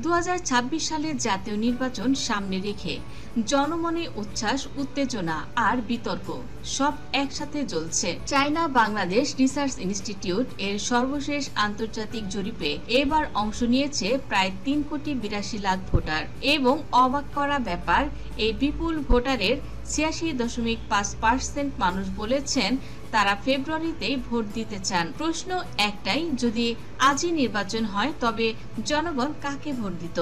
2026 সালের জাতীয় নির্বাচন সামনে রেখে জনমনে উচ্ছ্বাস, উত্তেজনা আর বিতর্ক সব একসাথে জ্বলছে। চায়না বাংলাদেশ রিসার্চ ইনস্টিটিউট এর সর্বশেষ আন্তর্জাতিক জরিপে এবার অংশ নিয়েছে প্রায় 3,82,00,000 ভোটার এবং অবাক করা ব্যাপার, এই বিপুল ভোটারের 86.5% মানুষ বলেছেন তারা ফেব্রুয়ারিতেই ভোট দিতে চান। প্রশ্ন একটাই, যদি আজই নির্বাচন হয় তবে জনগণ কাকে ভোট দিত?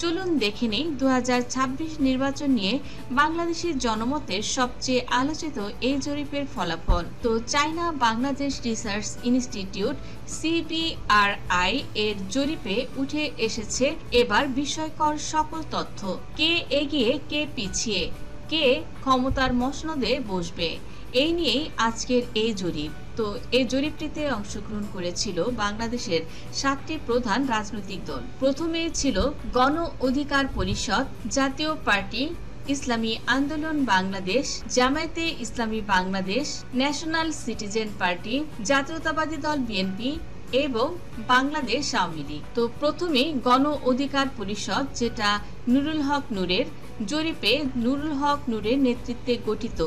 চলুন দেখে নেই 2026 নির্বাচন নিয়ে বাংলাদেশের জনমতের সবচেয়ে আলোচিত এই জরিপের ফলাফল। তো China Bangladesh research institute CBRI এর জরিপে উঠে এসেছে এবার বিস্ময়কর সকল তথ্য। কে এগিয়ে, কে পিছিয়ে, কে ক্ষমতার মসনদে বসবে, এই নিয়েই আজকের এই জরিপ। তো এই জরিপটিতে অংশগ্রহণ করেছিল বাংলাদেশের 7টি প্রধান রাজনৈতিক দল। প্রথমে ছিল গণ অধিকার পরিষদ, জাতীয় পার্টি, ইসলামী আন্দোলন বাংলাদেশ, জামায়াতে ইসলামী বাংলাদেশ, ন্যাশনাল সিটিজেন পার্টি, জাতীয়তাবাদী দল বিএনপি এবং বাংলাদেশ আওয়ামী লীগ। তো প্রথমে গণ অধিকার পরিষদ, যেটা নুরুল হক নূরের। জরিপে নুরুল হক নূরের নেতৃত্বে গঠিত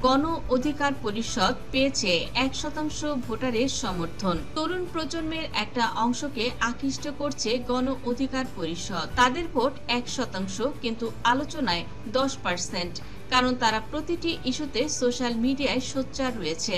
গণ অধিকার পরিষদ পেয়েছে 1% ভোটারের সমর্থন। তরুণ প্রজন্মের একটা অংশকে আকৃষ্ট করছে গণ অধিকার পরিষদ। তাদের ভোট 1%, কিন্তু আলোচনায় 10%, কারণ তারা প্রতিটি ইস্যুতে সোশ্যাল মিডিয়ায় সোচ্চার রয়েছে।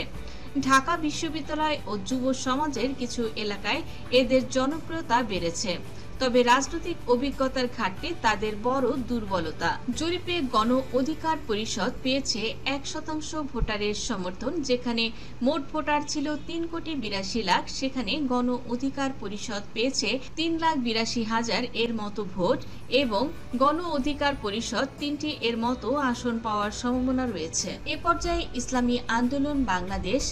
ঢাকা বিশ্ববিদ্যালয় ও যুব সমাজের কিছু এলাকায় এদের জনপ্রিয়তা বেড়েছে, তবে রাজনৈতিক অভিজ্ঞতার ঘাটতি তাদের বড় দুর্বলতা। জরিপে গণ অধিকার পরিষদ পেয়েছে 1% ভোটারের সমর্থন। যেখানে মোট ভোটার ছিল 3,82,00,000, সেখানে গণ অধিকার পরিষদ পেয়েছে 3,82,000 এর মতো ভোট এবং গণ অধিকার পরিষদ 3টি এর মতো আসন পাওয়ার সম্ভাবনা রয়েছে। এ পর্যায়ে ইসলামী আন্দোলন বাংলাদেশ,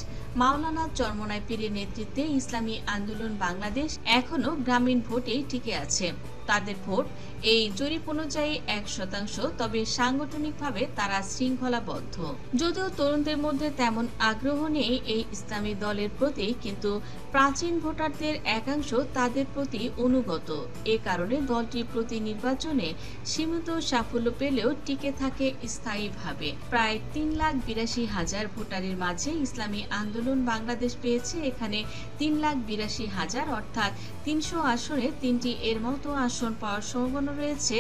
মাওলানা চরমোনাই পীরের নেতৃত্বে ইসলামী আন্দোলন বাংলাদেশ এখনো গ্রামীণ ভোটেই টিকে আছে। তাদের ভোট এই জরিপ অনুযায়ী 1%, তবে সাংগঠনিকভাবে তারা শৃঙ্খলাবদ্ধ। যদিও তরুণদের মধ্যে তেমন আগ্রহ নেই এই ইসলামী দলের প্রতি, কিন্তু প্রাচীন ভোটারদের একাংশ তাদের প্রতি অনুগত। এ কারণে দলটি প্রতি নির্বাচনে সীমিত সাফল্য পেলেও টিকে থাকে স্থায়ীভাবে। প্রায় 3,82,000 ভোটারের মাঝে ইসলামী আন্দোলন বাংলাদেশ পেয়েছে এখানে 3,82,000, অর্থাৎ 300 আসনে 3টি এর মতো আসন পাওয়ার সম্ভাবনা রয়েছে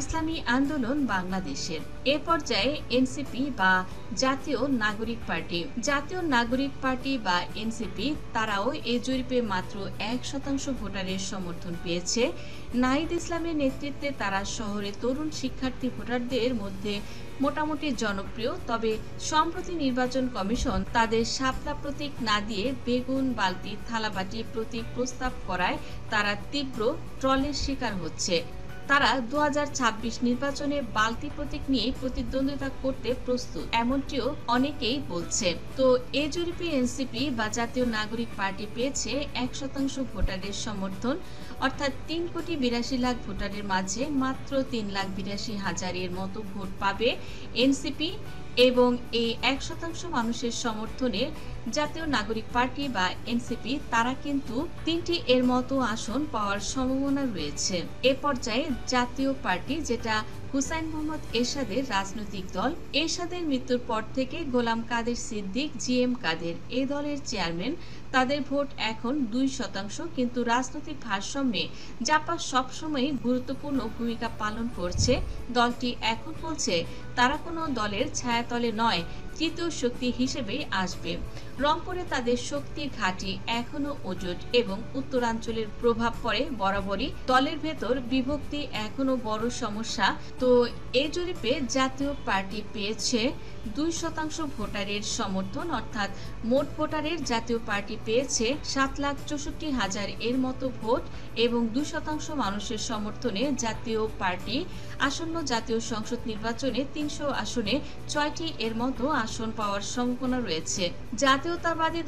ইসলামী আন্দোলন বাংলাদেশের। এ পর্যায়ে এনসিপি বা জাতীয় নাগরিক পার্টি, বা এনসিপি, তারাও এই জরিপে মাত্র 1% ভোটারের সমর্থন পেয়েছে। নাহিদ ইসলামের নেতৃত্বে তারা শহরে তরুণ শিক্ষার্থী ভোটারদের মধ্যে মোটামুটি জনপ্রিয়, তবে সম্প্রতি নির্বাচন কমিশন তাদের শাপলা প্রতীক না দিয়ে বেগুন, বালতি, থালাবাটি প্রতীক প্রস্তাব করায় তারা তীব্র ট্রলের শিকার হচ্ছে। তারা 2026 নির্বাচনে বালতি প্রতীক নিয়ে প্রতিদ্বন্দ্বিতা করতে প্রস্তুত, এমনটিও অনেকেই বলছে। তো এই জরিপে এনসিপি বা জাতীয় নাগরিক পার্টি পেয়েছে 1% ভোটারের সমর্থন, অর্থাৎ 3,82,00,000 ভোটারের মাঝে মাত্র 3,82,000 এর মতো ভোট পাবে এনসিপি, এবং এই 1% মানুষের সমর্থনে জাতীয় নাগরিক পার্টি বা এনসিপি তারা কিন্তু 3টি এর মতো আসন পাওয়ার সম্ভাবনা রয়েছে। এ পর্যায়ে জাতীয় পার্টি, যেটা হুসাইন মোহাম্মদ এরশাদের রাজনৈতিক দল, এরশাদের মৃত্যুর পর থেকে গোলাম কাদের সিদ্দিক, GM কাদের এই দলের চেয়ারম্যান, তাদের ভোট এখন 2%, কিন্তু রাজনৈতিক ভারসাম্যে জাপা সবসময় গুরুত্বপূর্ণ ভূমিকা পালন করছে। দলটি এখন বলছে তারা কোনো দলের ছায়াতলে নয়, তৃতীয় শক্তি হিসেবে আসবে। রংপুরে তাদের শক্তির ঘাঁটি এখনো অটুট এবং উত্তরাঞ্চলের প্রভাব পড়ে বরাবরই। দলের ভেতর বিভক্তি এখনো বড় সমস্যা। তো এই জরিপে জাতীয় পার্টি পেয়েছে 2% ভোটারের সমর্থন, অর্থাৎ মোট ভোটারের জাতীয় পার্টি পেয়েছে 7,64,000 এর মতো ভোট এবং 2% মানুষের সমর্থনে জাতীয় পার্টি আসন্ন জাতীয় সংসদ নির্বাচনে 300 আসনে 6টি এর মতো আসন পাওয়ার সম্ভাবনা রয়েছে। জাতীয়তাবাদী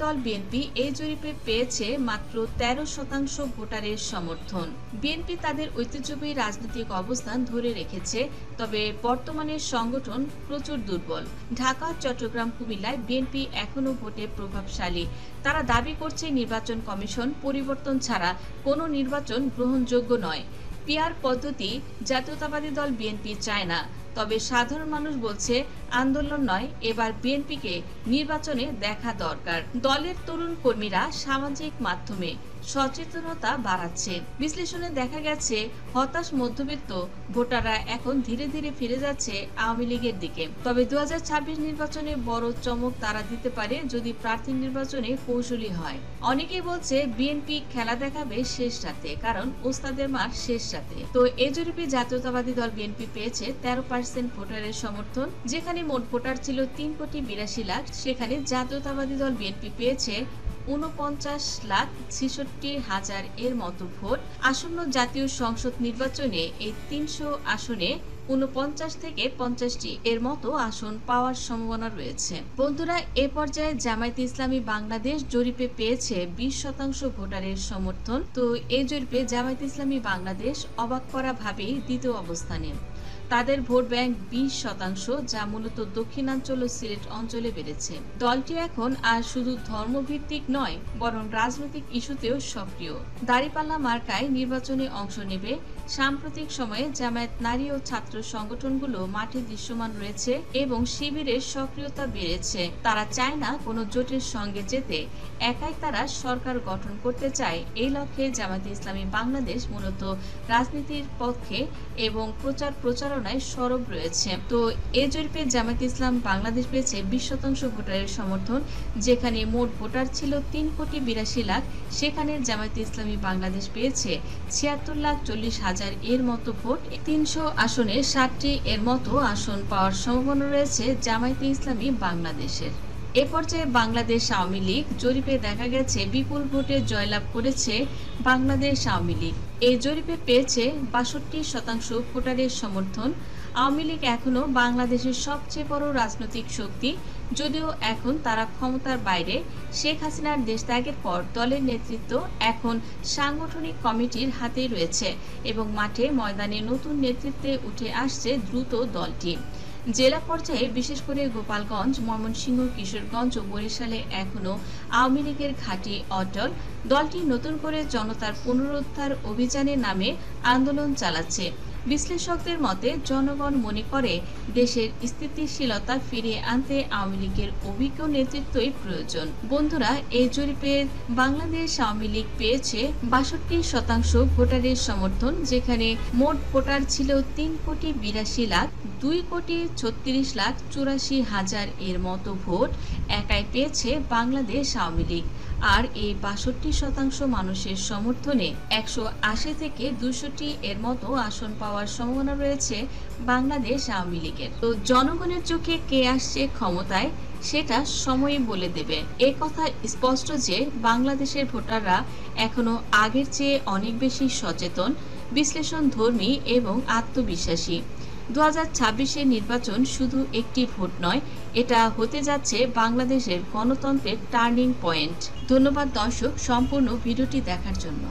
দল বিএনপি এই জরিপে পেয়েছে মাত্র 13% ভোটারের সমর্থন। বিএনপি তাদের ঐতিহ্যবাহী রাজনৈতিক অবস্থান ধরে রেখেছে, তবে বর্তমানে জনগণের সংগঠন প্রচুর দুর্বল। ঢাকা, চট্টগ্রাম, কুমিল্লায় বিএনপি এখনো ভোটে প্রভাবশালী। তারা দাবি করছে নির্বাচন কমিশন পরিবর্তন ছাড়া কোনো নির্বাচন গ্রহণযোগ্য নয়। পিআর পদ্ধতি জাতীয়তাবাদী দল বিএনপি চায় না। তবে সাধারণ মানুষ বলছে আন্দোলন নয়, এবার বিএনপিকে নির্বাচনে দেখা দরকার। দলের তরুণ কর্মীরা সামাজিক মাধ্যমে সচেতনতা বাড়াচ্ছে। বিশ্লেষণে দেখা গেছে হতাশ মধ্যবিত্ত ভোটাররা এখন ধীরে ধীরে ফিরে যাচ্ছে আওয়ামী লীগের দিকে। তবে 2026 নির্বাচনে বড় চমক তারা দিতে পারে যদি প্রার্থী নির্বাচনে কৌশলী হয়। অনেকেই বলছে বিএনপি খেলা দেখাবে শেষ রাতে, কারণ ওস্তাদের মার শেষ রাতে। তো এ জরিপে জাতীয়তাবাদী দল বিএনপি পেয়েছে 13% ভোটারের সমর্থন। যেখানে মোট ভোটার ছিল 3,82,00,000, সেখানে জাতীয়তাবাদী দল বিএনপি পেয়েছে 49,66,000 এর মতো ভোট। আসন্ন জাতীয় সংসদ নির্বাচনে এই 300 আসনে 49 থেকে 50টি এর মতো আসন পাওয়ার সম্ভাবনা রয়েছে। বন্ধুরা, এ পর্যায়ে জামায়াতে ইসলামী বাংলাদেশ জরিপে পেয়েছে 20% ভোটারের সমর্থন। তো এই জরিপে জামায়াতে ইসলামী বাংলাদেশ অবাক করা ভাবেই দ্বিতীয় অবস্থানে। তাদের ভোট ব্যাংক 20%, যা মূলত দক্ষিণাঞ্চল ও সিলেট অঞ্চলে বেড়েছে। দলটি এখন আর শুধু ধর্মভিত্তিক নয়, বরং রাজনৈতিক ইস্যুতেও সক্রিয়। দাঁড়িপাল্লা মার্কায় নির্বাচনে অংশ নেবে। সাম্প্রতিক সময়ে জামায়াত নারী ও ছাত্র সংগঠনগুলো মাঠে দৃশ্যমান রয়েছে এবং শিবিরের সক্রিয়তা বেড়েছে। তারা চায় না কোনো জোটের সঙ্গে যেতে, একাই তারা সরকার গঠন করতে চায়। এই লক্ষ্যে জামায়াতে ইসলামী বাংলাদেশ মূলত রাজনীতির পক্ষে এবং প্রচারণায় সরব রয়েছে। তো এ জরিপে জামায়াতে ইসলাম বাংলাদেশ পেয়েছে 20% ভোটারের সমর্থন। যেখানে মোট ভোটার ছিল 3,82,00,000, সেখানে জামায়াতে ইসলামী বাংলাদেশ পেয়েছে 76,40,000 এর মতো ভোট। 300 আসনে 60টি এর মতো আসন পাওয়ার সম্ভাবনা রয়েছে জামায়াতে ইসলামী বাংলাদেশের। এ পর্যায়ে বাংলাদেশ আওয়ামী লীগ জরিপে দেখা গেছে বিপুল ভোটে জয়লাভ করেছে বাংলাদেশ আওয়ামী লীগ। এই জরিপে পেয়েছে 62% ভোটারের সমর্থন। আওয়ামী লীগ এখনো বাংলাদেশের সবচেয়ে বড় রাজনৈতিক শক্তি, যদিও এখন তারা ক্ষমতার বাইরে। শেখ হাসিনার দেশত্যাগের পর দলের নেতৃত্ব এখন সাংগঠনিক কমিটির হাতেই রয়েছে এবং মাঠে ময়দানে নতুন নেতৃত্বে উঠে আসছে দ্রুত দলটি। জেলা পর্যায়ে বিশেষ করে গোপালগঞ্জ, ময়মনসিংহ, কিশোরগঞ্জ ও বরিশালে এখনো আওয়ামী লীগের ঘাঁটি অটল। দলটি নতুন করে জনতার পুনরুদ্ধার অভিযানের নামে আন্দোলন চালাচ্ছে। বিশ্লেষকদের মতে জনগণ মনে করে দেশের স্থিতিশীলতা ফিরিয়ে আনতে আওয়ামী লীগের অভিজ্ঞ নেতৃত্বই প্রয়োজন। বন্ধুরা, এই জরিপে বাংলাদেশ আওয়ামী লীগ পেয়েছে 62% ভোটারের সমর্থন। যেখানে মোট ভোটার ছিল 3,82,00,000, 2,36,84,000 এর মতো ভোট একাই পেয়েছে বাংলাদেশ আওয়ামী লীগ। আর এই 62% মানুষের সমর্থনে 180 থেকে 200টি এর মতো আসন পাওয়ার সম্ভাবনা রয়েছে বাংলাদেশ আওয়ামী লীগের। তো জনগণের চোখে কে আসছে ক্ষমতায়, সেটা সময়ই বলে দেবে। এ কথা স্পষ্ট যে বাংলাদেশের ভোটাররা এখনো আগের চেয়ে অনেক বেশি সচেতন, বিশ্লেষণধর্মী এবং আত্মবিশ্বাসী। 2026-এর নির্বাচন শুধু একটি ভোট নয়, এটা হতে যাচ্ছে বাংলাদেশের গণতন্ত্রের টার্নিং পয়েন্ট। ধন্যবাদ দর্শক সম্পূর্ণ ভিডিওটি দেখার জন্য।